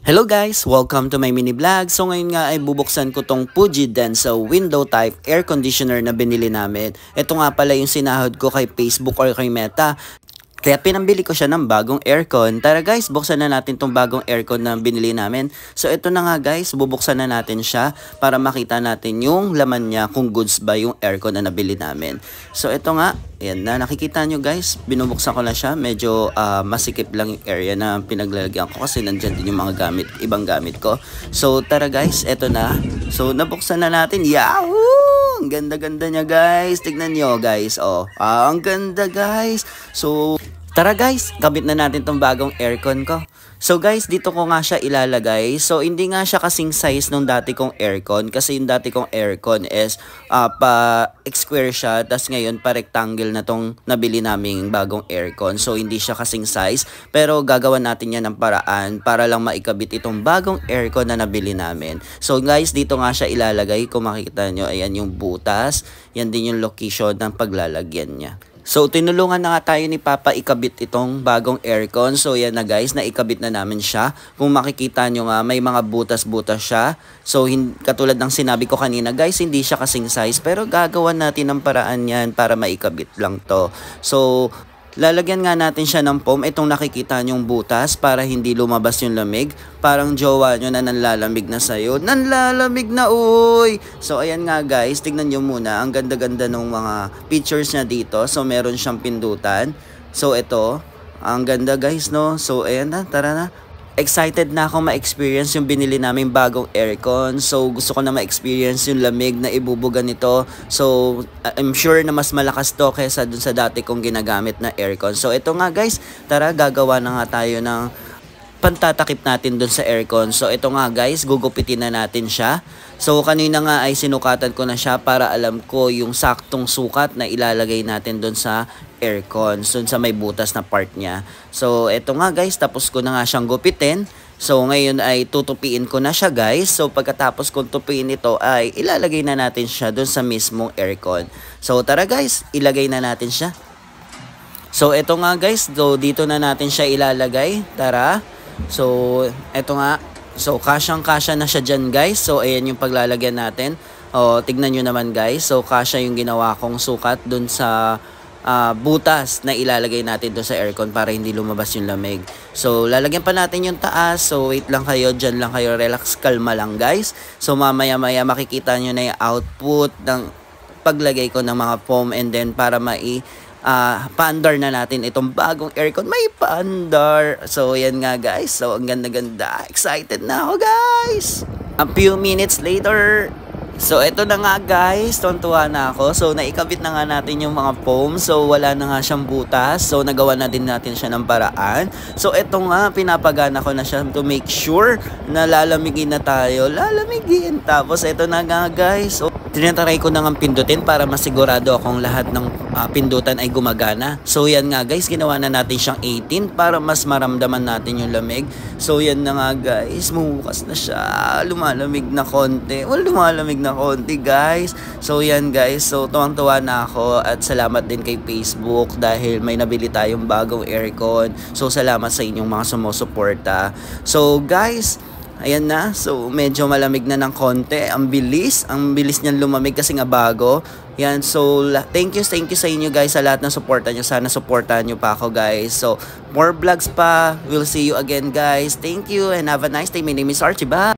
Hello guys! Welcome to my mini vlog. So ngayon nga ay bubuksan ko tong Fuji Denso window type air conditioner na binili namin. Ito nga pala yung sinahod ko kay Facebook or kay Meta. Kaya pinambili ko siya ng bagong aircon. Tara guys, buksan na natin tong bagong aircon na binili namin. So ito na nga guys, bubuksan na natin siya para makita natin yung laman niya kung goods ba yung aircon na nabili namin. So ito nga, ayan na, nakikita nyo guys, binubuksan ko na siya. Medyo masikip lang yung area na pinaglalagyan ko kasi nandyan din yung mga gamit, ibang gamit ko. So tara guys, ito na. So nabuksan na natin. Yahoo! Ang ganda-ganda niya guys. Tignan nyo guys. Oh, ang ganda guys. So tara guys, kabit na natin tong bagong aircon ko. So guys, dito ko nga siya ilalagay. So hindi nga siya kasing size nung dati kong aircon. Kasi yung dati kong aircon is pa-square siya. Tapos ngayon pa-rectangle na tong nabili naming bagong aircon. So hindi siya kasing size. Pero gagawa natin yan ng paraan para lang maikabit itong bagong aircon na nabili namin. So guys, dito nga siya ilalagay. Kung makikita nyo, ayan yung butas. Yan din yung location ng paglalagyan niya. So, tinulungan na nga tayo ni Papa ikabit itong bagong aircon. So, yan na guys, naikabit na namin siya. Kung makikita nyo nga, may mga butas-butas siya. So, katulad ng sinabi ko kanina guys, hindi siya kasing size. Pero gagawan natin ng paraan yan para maikabit lang to. So, lalagyan nga natin siya ng foam. Itong nakikita nyong butas para hindi lumabas yung lamig. Parang jowa nyo na nanlalamig na sa'yo. Nanlalamig na, uy! So, ayan nga guys. Tignan nyo muna. Ang ganda-ganda ng mga pictures niya dito. So, meron siyang pindutan. So, ito. Ang ganda guys, no? So, ayan na. Tara na. Excited na ako ma-experience yung binili naming bagong aircon. So, gusto ko na ma-experience yung lamig na ibubuga nito. So, I'm sure na mas malakas to kaysa dun sa dati kong ginagamit na aircon. So, ito nga guys, tara gagawa na nga tayo ng pantatakip natin dun sa aircon. So, ito nga guys, gugupitin na natin siya. So, kanina nga ay sinukatan ko na siya para alam ko yung saktong sukat na ilalagay natin dun sa aircon. So, sa may butas na part niya. So, ito nga guys, tapos ko na nga siyang gupitin. So, ngayon ay tutupiin ko na siya guys. So, pagkatapos kong tupiin ito ay ilalagay na natin siya dun sa mismong aircon. So, tara guys, ilagay na natin siya. So, ito nga guys, dito na natin siya ilalagay. Tara. So, ito nga. So, kasyang-kasya na siya dyan guys. So, ayan yung paglalagyan natin. O, tignan nyo naman guys. So, kasya yung ginawa kong sukat dun sa butas na ilalagay natin doon sa aircon para hindi lumabas yung lamig. So, lalagyan pa natin yung taas. So, wait lang kayo. Dyan lang kayo. Relax, kalma lang guys. So, mamaya-maya makikita nyo na yung output ng paglagay ko ng mga foam and then para paandar na natin itong bagong aircon. May paandar. So, yan nga guys. So, ang ganda-ganda. Excited na ako guys. A few minutes later, so, eto na nga guys, tuwan-tuwa na ako. So, naikabit na nga natin yung mga foam. So, wala na nga siyang butas. So, nagawa na din natin siya ng paraan. So, eto nga, pinapagana ko na siya to make sure na lalamigin na tayo. Lalamigin. Tapos, eto na nga guys. So, tinatry ko na nga pindutin para masigurado akong lahat ng pindutan ay gumagana. So, yan nga guys, ginawa na natin siyang 18 para mas maramdaman natin yung lamig. So, yan na nga guys, bumukas na siya. Lumalamig na konti. Lumalamig na konti guys. So, yan guys. So, tuwang-tuwa na ako at salamat din kay Facebook dahil may nabili tayong bagong aircon. So, salamat sa inyong mga sumusuporta. So, guys, ayan na. So, medyo malamig na ng konti. Ang bilis niyan lumamig kasi nga bago. Yan. So, thank you sa inyo guys sa lahat ng suporta nyo. Sana suportahan nyo pa ako guys. So, more vlogs pa. We'll see you again guys. Thank you and have a nice day. My name is Archie. Bye!